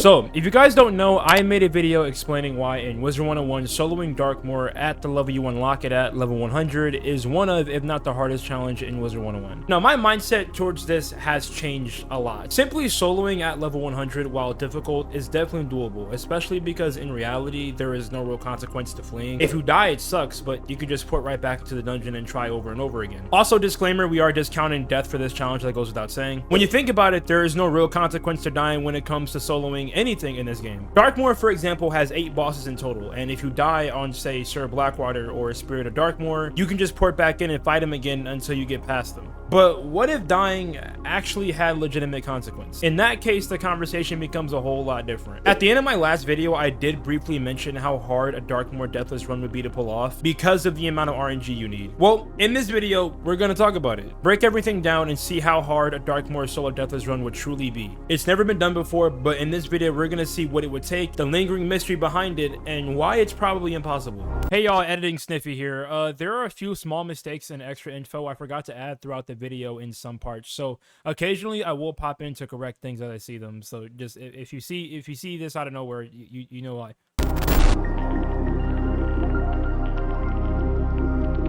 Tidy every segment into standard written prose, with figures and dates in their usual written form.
So, if you guys don't know, I made a video explaining why in Wizard101 soloing Darkmoor at the level you unlock it at, level 100, is one of, if not the hardest challenge in Wizard101. Now, my mindset towards this has changed a lot. Simply soloing at level 100, while difficult, is definitely doable, especially because in reality, there is no real consequence to fleeing. If you die, it sucks, but you can just port right back into the dungeon and try over and over again. Also, disclaimer, we are discounting death for this challenge, that goes without saying. When you think about it, there is no real consequence to dying when it comes to soloing anything in this game. Darkmoor, for example, has 8 bosses in total, and if you die on, say, Sir Blackwater or Spirit of Darkmoor, you can just port back in and fight him again until you get past them. But what if dying actually had legitimate consequence? In that case, the conversation becomes a whole lot different. At the end of my last video, I did briefly mention how hard a Darkmoor Deathless run would be to pull off because of the amount of RNG you need. Well, in this video, we're gonna talk about it. Break everything down and see how hard a Darkmoor solo Deathless run would truly be. It's never been done before, but in this video, we're gonna see what it would take, the lingering mystery behind it, and why it's probably impossible. Hey y'all, Editing Sniffy here. There are a few small mistakes and extra info I forgot to add throughout the video in some parts, so occasionally I will pop in to correct things as I see them. So just if you see this out of nowhere, you know why.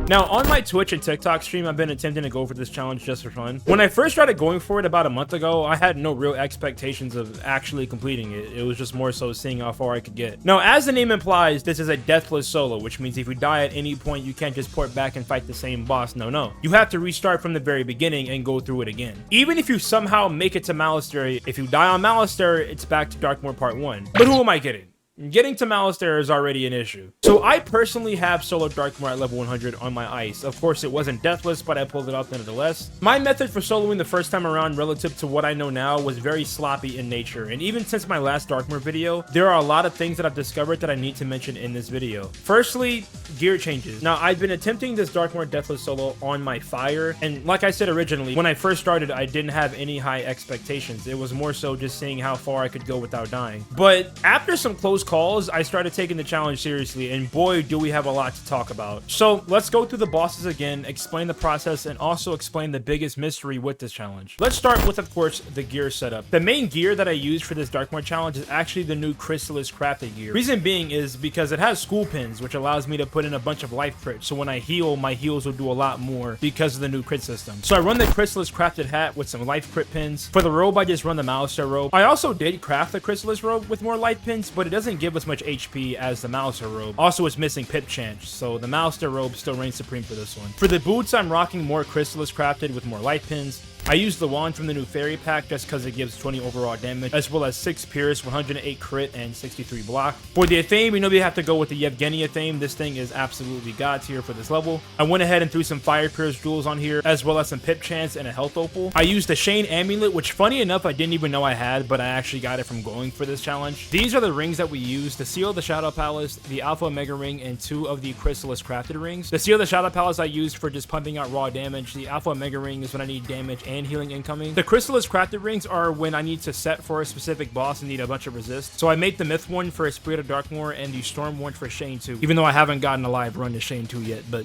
Now, on my Twitch and TikTok stream, I've been attempting to go for this challenge just for fun. When I first started going for it about a month ago, I had no real expectations of actually completing it. It was just more so seeing how far I could get. Now, as the name implies, this is a deathless solo, which means if you die at any point, you can't just port back and fight the same boss. No. You have to restart from the very beginning and go through it again. Even if you somehow make it to Monastery, if you die on Monastery, it's back to Darkmoor Part 1. But who am I kidding? Getting to Monastery is already an issue. So I personally have solo Darkmoor at level 100 on my ice. Of course, it wasn't deathless, but I pulled it off nonetheless. My method for soloing the first time around relative to what I know now was very sloppy in nature. And even since my last Darkmoor video, there are a lot of things that I've discovered that I need to mention in this video. Firstly, gear changes. Now, I've been attempting this Darkmoor deathless solo on my fire. And like I said originally, when I first started, I didn't have any high expectations. It was more so just seeing how far I could go without dying. But after some close calls, I started taking the challenge seriously, and boy, do we have a lot to talk about. So let's go through the bosses again, explain the process, and also explain the biggest mystery with this challenge. Let's start with, of course, the gear setup. The main gear that I used for this Darkmoor challenge is actually the new Chrysalis crafted gear. Reason being is because it has school pins, which allows me to put in a bunch of life crits, so when I heal, my heals will do a lot more because of the new crit system. So I run the Chrysalis crafted hat with some life crit pins. For the robe, I just run the Malister robe. I also did craft the Chrysalis robe with more life pins, but it doesn't give us much HP as the Malister robe. Also, it's missing pip chance, so the Malister robe still reigns supreme for this one. For the boots, I'm rocking more Chrysalis crafted with more life pins. I used the wand from the new fairy pack just because it gives 20 overall damage, as well as 6 pierce, 108 crit, and 63 block. For the Athame, you know, you have to go with the Yevgeny Athame. This thing is absolutely god tier for this level. I went ahead and threw some fire pierce jewels on here, as well as some pip chance and a health opal. I used the Shane amulet, which funny enough, I didn't even know I had, but I actually got it from going for this challenge. These are the rings that we use: the Seal of the Shadow Palace, the Alpha Omega ring, and 2 of the Chrysalis crafted rings. The Seal of the Shadow Palace I used for just pumping out raw damage. The Alpha Omega ring is when I need damage and healing incoming. The Chrysalis crafted rings are when I need to set for a specific boss and need a bunch of resist. So I make the Myth one for a Spirit of Darkmoor and the Storm one for Shane 2, even though I haven't gotten a live run to Shane 2 yet, but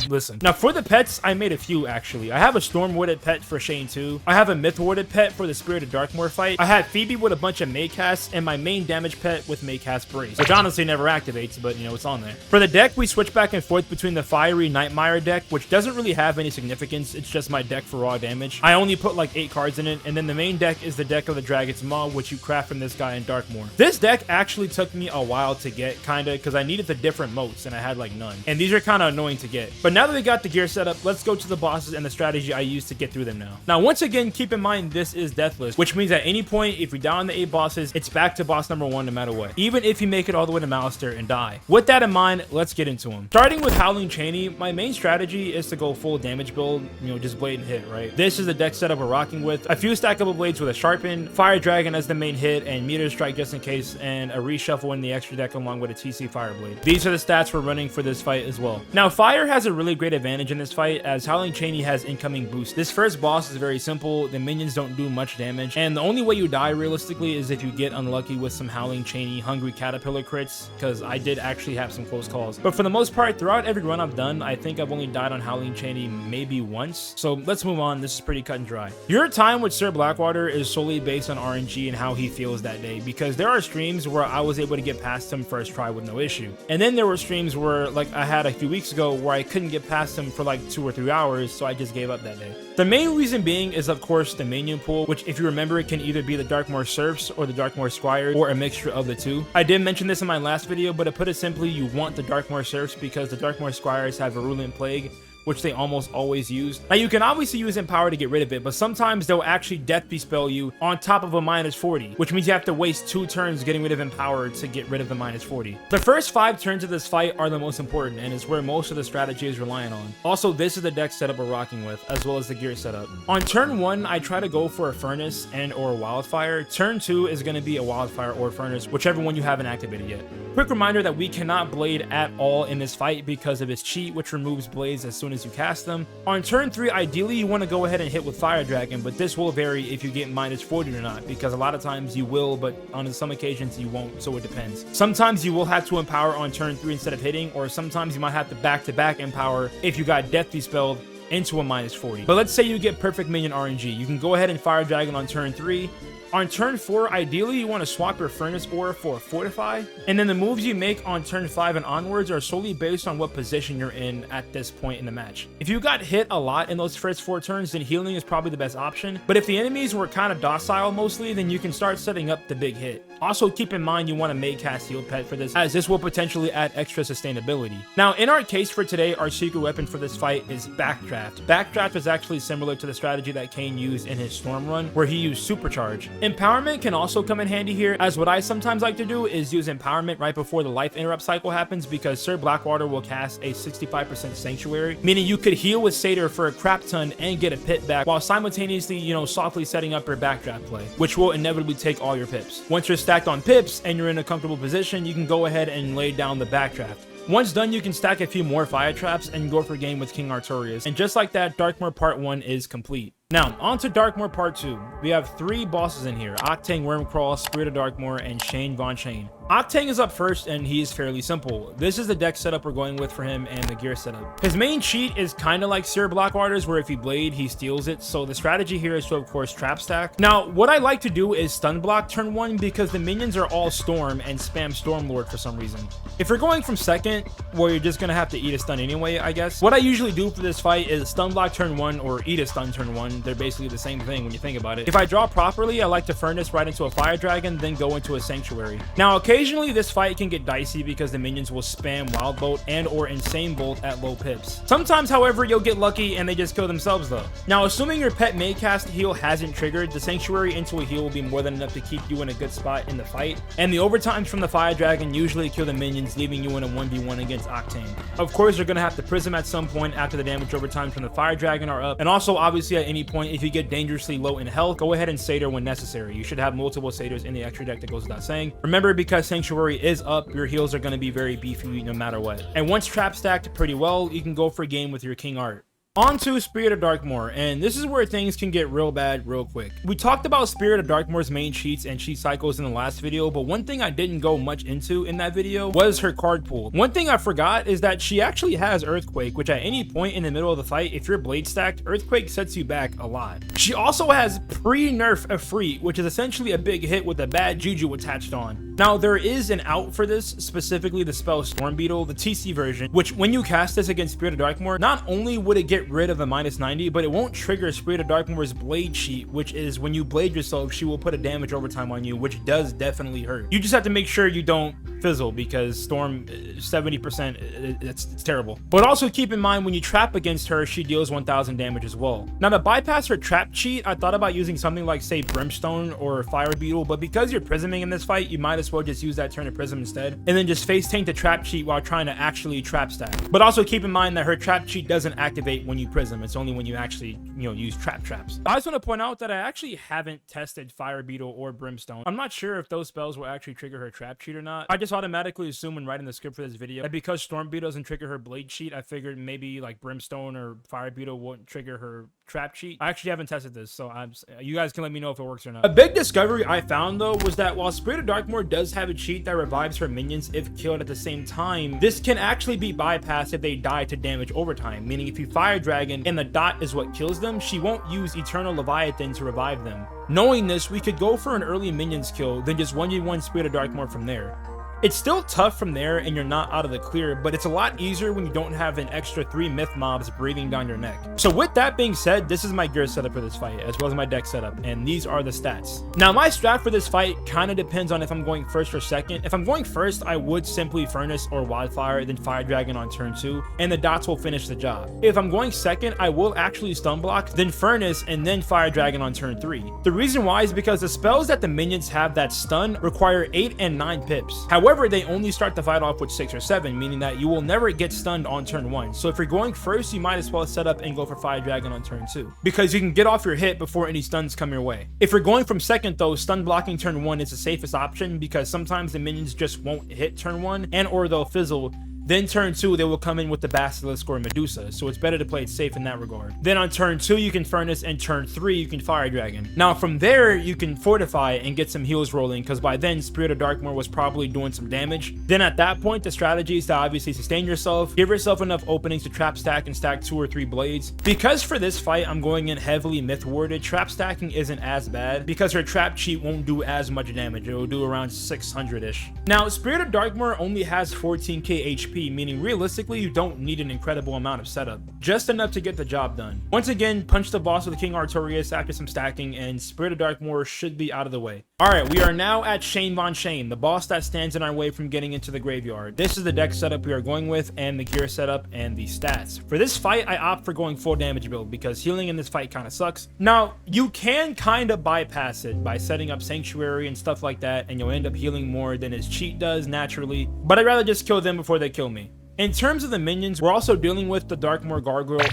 listen. Now for the pets, I made a few actually. I have a Storm Warded pet for Shane 2. I have a Myth Warded pet for the Spirit of Darkmoor fight. I had Phoebe with a bunch of Maycasts, and my main damage pet with Maycast Brace, which honestly never activates, but you know, it's on there. For the deck, we switch back and forth between the Fiery Nightmare deck, which doesn't really have any significance. It's just my deck for raw damage. I only put like 8 cards in it, and then the main deck is the deck of the Dragon's Maw, which you craft from this guy in Darkmoor. This deck actually took me a while to get, kinda, because I needed the different motes, and I had like none. And these are kind of annoying to get. But now that we got the gear setup, let's go to the bosses and the strategy I use to get through them now. Now, once again, keep in mind this is deathless, which means at any point, if we die on the 8 bosses, it's back to boss number 1 no matter what, even if you make it all the way to Malister and die. With that in mind, let's get into them. Starting with Howling Cheney, my main strategy is to go full damage build, you know, just blade and hit, right? This is the deck setup we're rocking with. A few stackable blades with a sharpen, Fire Dragon as the main hit, and Meteor Strike just in case, and a reshuffle in the extra deck along with a TC Fire Blade. These are the stats we're running for this fight as well. Now, Fire has has a really great advantage in this fight, as Howling Cheney has incoming boost. This first boss is very simple, the minions don't do much damage, and the only way you die realistically is if you get unlucky with some Howling Cheney Hungry Caterpillar crits, because I did actually have some close calls. But for the most part, throughout every run I've done, I think I've only died on Howling Cheney maybe once. So let's move on, this is pretty cut and dry. Your time with Sir Blackwater is solely based on RNG and how he feels that day, because there are streams where I was able to get past him first try with no issue. And then there were streams where, like I had a few weeks ago, where I couldn't get past him for like 2 or 3 hours, so I just gave up that day. The main reason being is, of course, the minion pool, which if you remember, it can either be the Darkmoor Serfs or the Darkmoor Squires, or a mixture of the two. I did mention this in my last video, but to put it simply, you want the Darkmoor Serfs because the Darkmoor Squires have Virulent Plague, which they almost always use. Now, you can obviously use Empower to get rid of it, but sometimes they'll actually Death Bespell you on top of a -40, which means you have to waste 2 turns getting rid of Empower to get rid of the -40. The first 5 turns of this fight are the most important, and is where most of the strategy is relying on. Also, this is the deck setup we're rocking with, as well as the gear setup. On turn 1, I try to go for a Furnace and or Wildfire. Turn 2 is going to be a Wildfire or Furnace, whichever one you haven't activated yet. Quick reminder that we cannot Blade at all in this fight because of his cheat, which removes Blades as soon as you cast them. On turn 3, ideally you want to go ahead and hit with Fire Dragon, but this will vary if you get -40 or not, because a lot of times you will, but on some occasions you won't, so it depends. Sometimes you will have to Empower on turn 3 instead of hitting, or sometimes you might have to back-to-back Empower if you got Death Bespelled into a -40. But let's say you get perfect minion RNG. You can go ahead and Fire Dragon on turn 3. On turn 4, ideally you want to swap your Furnace Aura for a Fortify, and then the moves you make on turn 5 and onwards are solely based on what position you're in at this point in the match. If you got hit a lot in those first 4 turns, then healing is probably the best option, but if the enemies were kind of docile mostly, then you can start setting up the big hit. Also, keep in mind you want to make cast Heal Pet for this, as this will potentially add extra sustainability. Now, in our case for today, our secret weapon for this fight is Backdraft. Backdraft is actually similar to the strategy that Kane used in his Storm run, where he used Supercharge. Empowerment can also come in handy here, as what I sometimes like to do is use Empowerment right before the life interrupt cycle happens, because Sir Blackwater will cast a 65% Sanctuary, meaning you could heal with Satyr for a crap ton and get a pit back, while simultaneously, softly setting up your Backdraft play, which will inevitably take all your pips. Once you're stacked on pips and you're in a comfortable position, you can go ahead and lay down the Backdraft. Once done, you can stack a few more Fire Traps and go for game with King Artorias. And just like that, Darkmoor Part 1 is complete. Now, on to Darkmoor Part 2. We have 3 bosses in here: Octane Wormcrawl, Spirit of Darkmoor, and Shane Von Shane. Octane is up first, and he is fairly simple. This is the deck setup we're going with for him and the gear setup. His main cheat is kind of like Sir Blackwater's, where if he Blade, he steals it, so the strategy here is to, of course, trap stack. Now, what I like to do is stun block turn 1, because the minions are all Storm and spam Stormlord for some reason. If you're going from second, well, you're just going to have to eat a stun anyway, I guess. What I usually do for this fight is stun block turn 1 or eat a stun turn 1. They're basically the same thing when you think about it. If I draw properly, I like to Furnace right into a Fire Dragon, then go into a Sanctuary. Now, occasionally this fight can get dicey because the minions will spam Wild Bolt and or Insane Bolt at low pips. Sometimes, however, you'll get lucky and they just kill themselves though. Now, assuming your pet Maycast heal hasn't triggered, the Sanctuary into a heal will be more than enough to keep you in a good spot in the fight, and the overtimes from the Fire Dragon usually kill the minions, leaving you in a 1v1 against Octane. Of course, you're gonna have to Prism at some point after the damage overtimes from the Fire Dragon are up, and also obviously at any point if you get dangerously low in health, go ahead and Satyr when necessary. You should have multiple Satyrs in the extra deck, that goes without saying. Remember, because Sanctuary is up, your heals are going to be very beefy no matter what. And once trap stacked pretty well, you can go for game with your King Art. On to Spirit of Darkmoor, and this is where things can get real bad real quick. We talked about Spirit of Darkmoor's main cheats and cheat cycles in the last video, but one thing I didn't go much into in that video was her card pool. One thing I forgot is that she actually has Earthquake, which at any point in the middle of the fight, if you're Blade stacked, Earthquake sets you back a lot. She also has pre-nerf Efreet, which is essentially a big hit with a bad juju attached on. Now, there is an out for this, specifically the spell Storm Beetle, the TC version, which when you cast this against Spirit of Darkmoor, not only would it get rid of the -90, but it won't trigger Spirit of Darkmoor's Blade cheat, which is when you blade yourself, she will put a damage overtime on you, which does definitely hurt. You just have to make sure you don't fizzle, because Storm 70%, it's terrible. But also keep in mind, when you trap against her, she deals 1000 damage as well. Now, to bypass her trap cheat, I thought about using something like, say, Brimstone or Fire Beetle, but because you're prisming in this fight, you might as well just use that turn of Prism instead, and then just face tank the trap cheat while trying to actually trap stack. But also keep in mind that her trap cheat doesn't activate when when you prism. It's only when you actually, use traps. I just want to point out that I actually haven't tested Fire Beetle or Brimstone. I'm not sure if those spells will actually trigger her trap cheat or not. I just automatically assume when writing the script for this video that because Storm Beetle doesn't trigger her blade cheat, I figured maybe like Brimstone or Fire Beetle won't trigger her trap cheat. I actually haven't tested this, so you guys can let me know if it works or not. A big discovery I found though was that while Spirit of Darkmoor does have a cheat that revives her minions if killed at the same time, this can actually be bypassed if they die to damage overtime, meaning if you Fire Dragon and the dot is what kills them, she won't use Eternal Leviathan to revive them. Knowing this, we could go for an early minions kill, then just 1v1 Spirit of Darkmoor from there. It's still tough from there and you're not out of the clear, but it's a lot easier when you don't have an extra 3 myth mobs breathing down your neck. So with that being said, this is my gear setup for this fight, as well as my deck setup, and these are the stats. Now my strat for this fight kind of depends on if I'm going first or second. If I'm going first, I would simply Furnace or Wildfire, then Fire Dragon on turn 2, and the dots will finish the job. If I'm going second, I will actually stun block, then Furnace, and then Fire Dragon on turn 3. The reason why is because the spells that the minions have that stun require 8 and 9 pips. However, they only start the fight off with 6 or 7, meaning that you will never get stunned on turn 1. So if you're going first, you might as well set up and go for Fire Dragon on turn 2, because you can get off your hit before any stuns come your way. If you're going from second though, stun blocking turn 1 is the safest option, because sometimes the minions just won't hit turn 1 and or they'll fizzle. Then turn 2, they will come in with the Basilisk or Medusa, so it's better to play it safe in that regard. Then on turn 2, you can Furnace, and turn 3, you can Fire Dragon. Now from there, you can Fortify and get some heals rolling, because by then, Spirit of Darkmoor was probably doing some damage. Then at that point, the strategy is to obviously sustain yourself, give yourself enough openings to trap stack and stack 2 or 3 blades. Because for this fight, I'm going in heavily myth warded, trap stacking isn't as bad, because her trap cheat won't do as much damage. It will do around 600-ish. Now, Spirit of Darkmoor only has 14k HP, meaning realistically you don't need an incredible amount of setup, just enough to get the job done. Once again, punch the boss with King Artorias after some stacking, and Spirit of Darkmoor should be out of the way. Alright, we are now at Shane Von Shane, the boss that stands in our way from getting into the graveyard. This is the deck setup we are going with, and the gear setup, and the stats. For this fight, I opt for going full damage build, because healing in this fight kind of sucks. Now, you can kind of bypass it by setting up Sanctuary and stuff like that, and you'll end up healing more than his cheat does naturally, but I'd rather just kill them before they kill me. In terms of the minions, we're also dealing with the Darkmoor Gargoyle.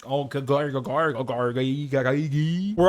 We're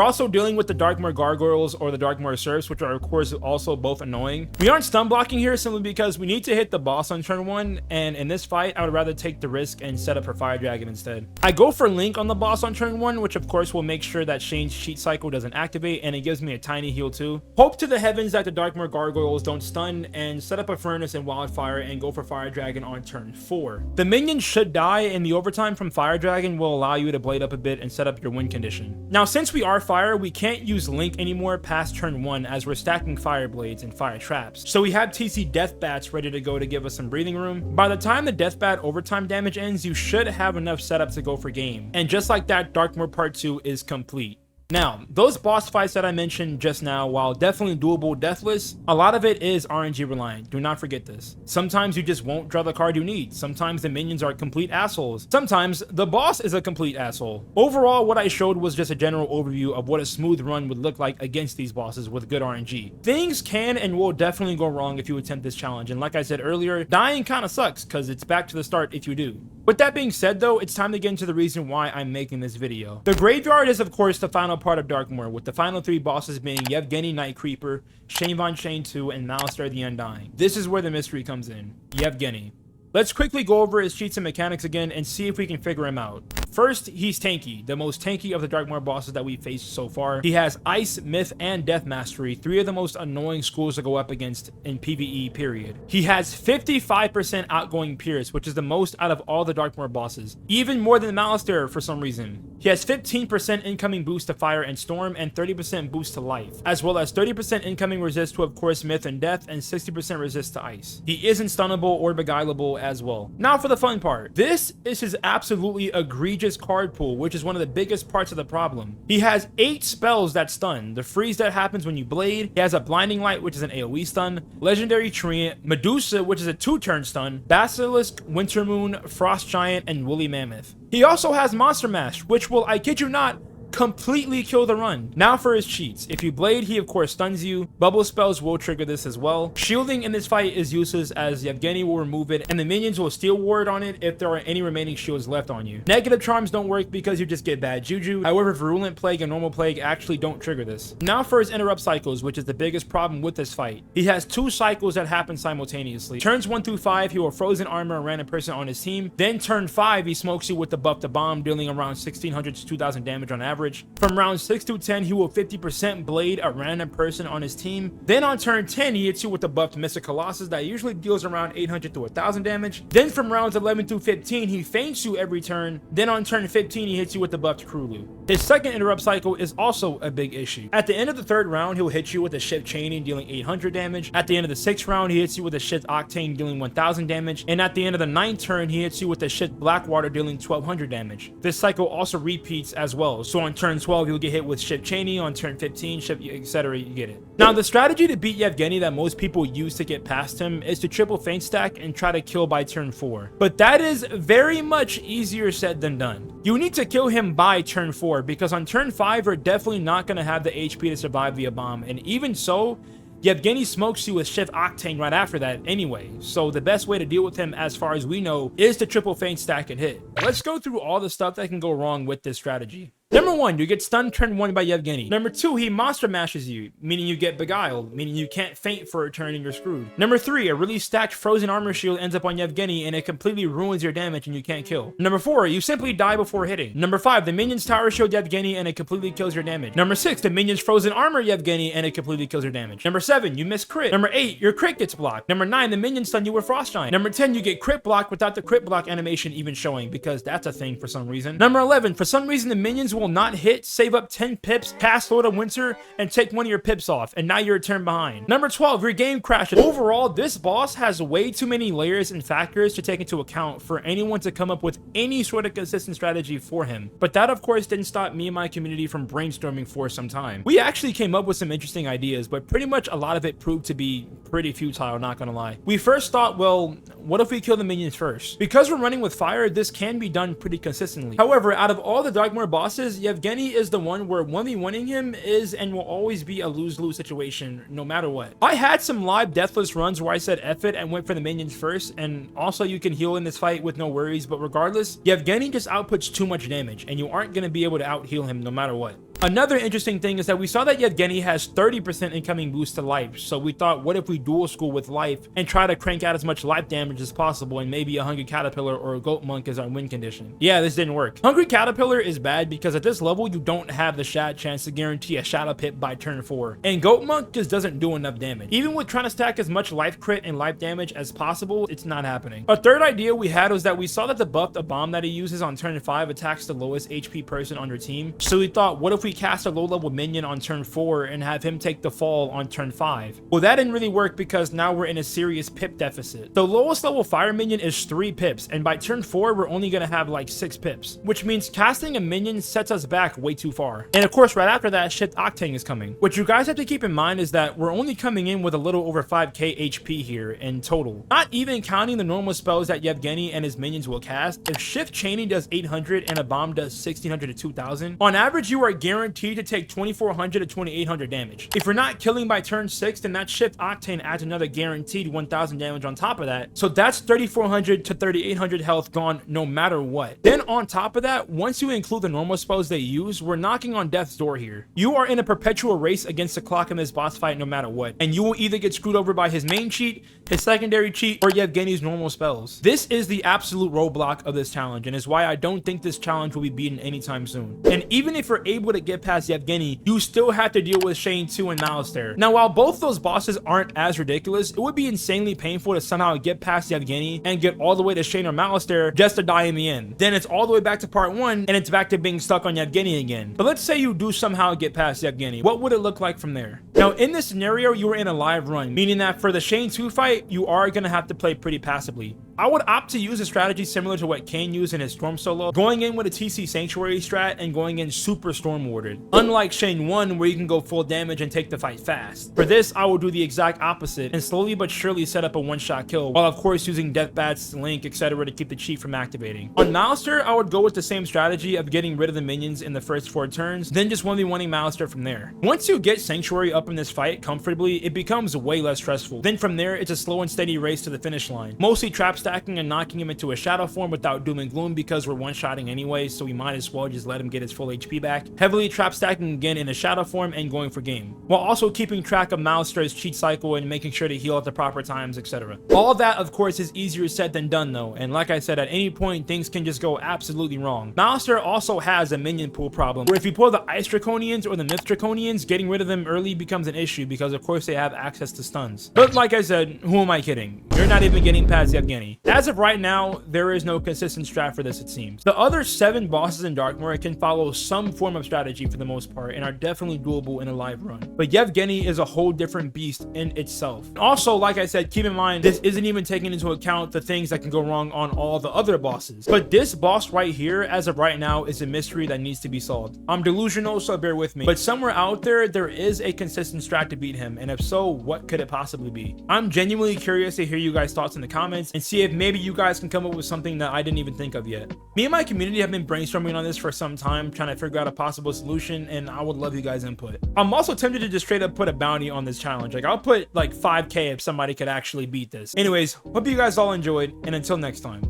also dealing with the Darkmoor Gargoyles or the Darkmoor Serfs, which are of course also both annoying. We aren't stun blocking here simply because we need to hit the boss on turn 1, and in this fight I would rather take the risk and set up for Fire Dragon instead. I go for Link on the boss on turn 1, which of course will make sure that Shane's cheat cycle doesn't activate, and it gives me a tiny heal too. Hope to the heavens that the Darkmoor Gargoyles don't stun, and set up a Furnace and Wildfire and go for Fire Dragon on turn 4. The minions should die, and the overtime from Fire Dragon will allow you to blade up a bit and set up your win condition. Now since we are fire, we can't use Link anymore past turn 1 as we're stacking fire blades and fire traps. So we have TC Death Bats ready to go to give us some breathing room. By the time the Death Bat overtime damage ends, you should have enough setup to go for game. And just like that, Darkmoor Part 2 is complete. Now, those boss fights that I mentioned just now, while definitely doable deathless, a lot of it is RNG reliant. Do not forget this. Sometimes you just won't draw the card you need. Sometimes the minions are complete assholes. Sometimes the boss is a complete asshole. Overall, what I showed was just a general overview of what a smooth run would look like against these bosses with good RNG. Things can and will definitely go wrong if you attempt this challenge, and like I said earlier, dying kind of sucks because it's back to the start if you do. With that being said though, it's time to get into the reason why I'm making this video. The graveyard is of course the final part of Darkmoor, with the final 3 bosses being Yevgeny Night Creeper, Shane Von Shane 2, and Malistaire the Undying. This is where the mystery comes in. Yevgeny. Let's quickly go over his cheats and mechanics again and see if we can figure him out. First, he's tanky, the most tanky of the Darkmoor bosses that we've faced so far. He has Ice, Myth, and Death Mastery, 3 of the most annoying schools to go up against in PvE, period. He has 55% outgoing Pierce, which is the most out of all the Darkmoor bosses, even more than Malistaire for some reason. He has 15% incoming boost to Fire and Storm, and 30% boost to Life, as well as 30% incoming resist to of course Myth and Death, and 60% resist to Ice. He isn't stunnable or beguileable as well. Now for the fun part. This is his absolutely egregious card pool, which is one of the biggest parts of the problem. He has 8 spells that stun. The freeze that happens when you blade. He has a Blinding Light, which is an AoE stun. Legendary Treant. Medusa, which is a 2-turn stun. Basilisk, Winter Moon, Frost Giant, and Woolly Mammoth. He also has Monster Mash, which will, I kid you not, completely kill the run. Now for his cheats. If you blade, he of course stuns you. Bubble spells will trigger this as well. Shielding in this fight is useless as Yevgeny will remove it and the minions will steal ward on it if there are any remaining shields left on you. Negative charms don't work because you just get bad juju. However, virulent plague and normal plague actually don't trigger this. Now for his interrupt cycles, which is the biggest problem with this fight. He has 2 cycles that happen simultaneously. Turns 1 through 5, he will frozen armor a random person on his team. Then turn 5, he smokes you with the buff to bomb, dealing around 1600 to 2000 damage on average. From round 6 to 10, he will 50% blade a random person on his team. Then on turn 10, he hits you with the buff to Mystic Colossus that usually deals around 800 to 1000 damage. Then from rounds 11 through 15, he feints you every turn. Then on turn 15, he hits you with the buff to Krulu. His second interrupt cycle is also a big issue. At the end of the 3rd round, he'll hit you with a shift chaining, dealing 800 damage. At the end of the 6th round, he hits you with a shift octane, dealing 1000 damage. And at the end of the 9th turn, he hits you with a shift Blackwater, dealing 1200 damage. This cycle also repeats as well. So on turn 12, you'll get hit with shift chaining. On turn 15, shift, etc. You get it. Now, the strategy to beat Yevgeny that most people use to get past him is to triple feint stack and try to kill by turn 4. But that is very much easier said than done. You need to kill him by turn 4 because on turn 5, you're definitely not going to have the HP to survive via bomb. And even so, Yevgeny smokes you with shift octane right after that anyway, so the best way to deal with him as far as we know is to triple feint stack and hit. Let's go through all the stuff that can go wrong with this strategy. Number 1, you get stunned turn 1 by Yevgeny. Number 2, he monster mashes you, meaning you get beguiled, meaning you can't feint for a turn and you're screwed. Number 3, a really stacked frozen armor shield ends up on Yevgeny and it completely ruins your damage and you can't kill. Number 4, you simply die before hitting. Number 5, the minions tower shield Yevgeny and it completely kills your damage. Number 6, the minions frozen armor Yevgeny and it completely kills your damage. Number 7, you miss crit. Number 8, your crit gets blocked. Number 9, the minions stun you with frost giant. Number 10, you get crit blocked without the crit block animation even showing because that's a thing for some reason. Number 11, for some reason the minions will not hit, save up 10 pips, cast Lord of Winter, and take one of your pips off, and now you're a turn behind. Number 12, your game crashes. Overall, this boss has way too many layers and factors to take into account for anyone to come up with any sort of consistent strategy for him. But that, of course, didn't stop me and my community from brainstorming for some time. We actually came up with some interesting ideas, but pretty much a lot of it proved to be pretty futile, not gonna lie. We first thought, well, what if we kill the minions first? Because we're running with fire, this can be done pretty consistently. However, out of all the Darkmoor bosses, Yevgeny is the one where 1v1ing him is and will always be a lose-lose situation no matter what. I had some live deathless runs where I said F it and went for the minions first, and also you can heal in this fight with no worries, but regardless, Yevgeny just outputs too much damage and you aren't going to be able to out-heal him no matter what. Another interesting thing is that we saw that Yevgeny has 30% incoming boost to life, so we thought, what if we dual school with life and try to crank out as much life damage as possible, and maybe a Hungry Caterpillar or a Goat Monk as our win condition. Yeah, this didn't work. Hungry Caterpillar is bad because at this level you don't have the shad chance to guarantee a Shadow Pit by turn 4, and Goat Monk just doesn't do enough damage. Even with trying to stack as much life crit and life damage as possible, it's not happening. A third idea we had was that we saw that the buff, the bomb that he uses on turn 5 attacks the lowest HP person on your team, so we thought, what if we cast a low-level minion on turn 4 and have him take the fall on turn 5? Well, that didn't really work because now we're in a serious pip deficit. The lowest level fire minion is 3 pips, and by turn 4 we're only gonna have like 6 pips, which means casting a minion sets us back way too far. And of course, right after that, Shift Octane is coming. What you guys have to keep in mind is that we're only coming in with a little over 5k HP here in total, not even counting the normal spells that Yevgeny and his minions will cast. If Shift Chaining does 800 and a bomb does 1600 to 2000, on average you are guaranteed to take 2400 to 2800 damage. If you're not killing by turn 6, then that Shift Octane adds another guaranteed 1000 damage on top of that, so that's 3400 to 3800 health gone no matter what. Then on top of that, once you include the normal spells they use, we're knocking on death's door here. You are in a perpetual race against the clock in this boss fight no matter what, and you will either get screwed over by his main cheat, his secondary cheat, or Yevgeny's normal spells. This is the absolute roadblock of this challenge, and is why I don't think this challenge will be beaten anytime soon. And even if you're able to get past Yevgeny, you still have to deal with Shane 2 and Malistaire. Now, while both those bosses aren't as ridiculous, it would be insanely painful to somehow get past Yevgeny and get all the way to Shane or Malistaire just to die in the end. Then it's all the way back to part 1 and it's back to being stuck on Yevgeny again. But let's say you do somehow get past Yevgeny. What would it look like from there? Now, in this scenario, you are in a live run, meaning that for the Shane 2 fight, you are going to have to play pretty passively. I would opt to use a strategy similar to what Kane used in his Storm solo, going in with a TC Sanctuary strat and going in super Storm Warded. Unlike Shane 1, where you can go full damage and take the fight fast. For this, I will do the exact opposite and slowly but surely set up a one-shot kill, while of course using Death Bats, Link, etc. to keep the cheat from activating. On Malister, I would go with the same strategy of getting rid of the minions in the first 4 turns, then just 1v1ing Malister from there. Once you get Sanctuary up in this fight comfortably, it becomes way less stressful. Then from there, it's a slow and steady race to the finish line. Mostly trap stacking and knocking him into a shadow form without doom and gloom because we're one-shotting anyway, so we might as well just let him get his full HP back. Heavily trap stacking again in a shadow form and going for game, while also keeping track of Malister's cheat cycle and making sure to heal at the proper times, etc. All of that, of course, is easier said than done though, and like I said, at any point things can just go absolutely wrong. Malister also has a minion pool problem, where if you pull the Ice Draconians or the Myth Draconians, getting rid of them early becomes an issue because of course they have access to stuns. But like I said, who am I kidding? You're not even getting past Yevgeny. As of right now, there is no consistent strat for this, it seems. The other 7 bosses in Darkmoor can follow some form of strategy for the most part and are definitely doable in a live run. But Yevgeny is a whole different beast in itself. Also, like I said, keep in mind, this isn't even taking into account the things that can go wrong on all the other bosses. But this boss right here, as of right now, is a mystery that needs to be solved. I'm delusional, so bear with me. But somewhere out there, there is a consistent strat to beat him, and if so, what could it possibly be? I'm genuinely curious to hear you guys' thoughts in the comments and see if maybe you guys can come up with something that I didn't even think of yet. Me and my community have been brainstorming on this for some time, trying to figure out a possible solution, and I would love you guys' input. I'm also tempted to just straight up put a bounty on this challenge. Like, I'll put like 5k if somebody could actually beat this. Anyways, hope you guys all enjoyed, and until next time.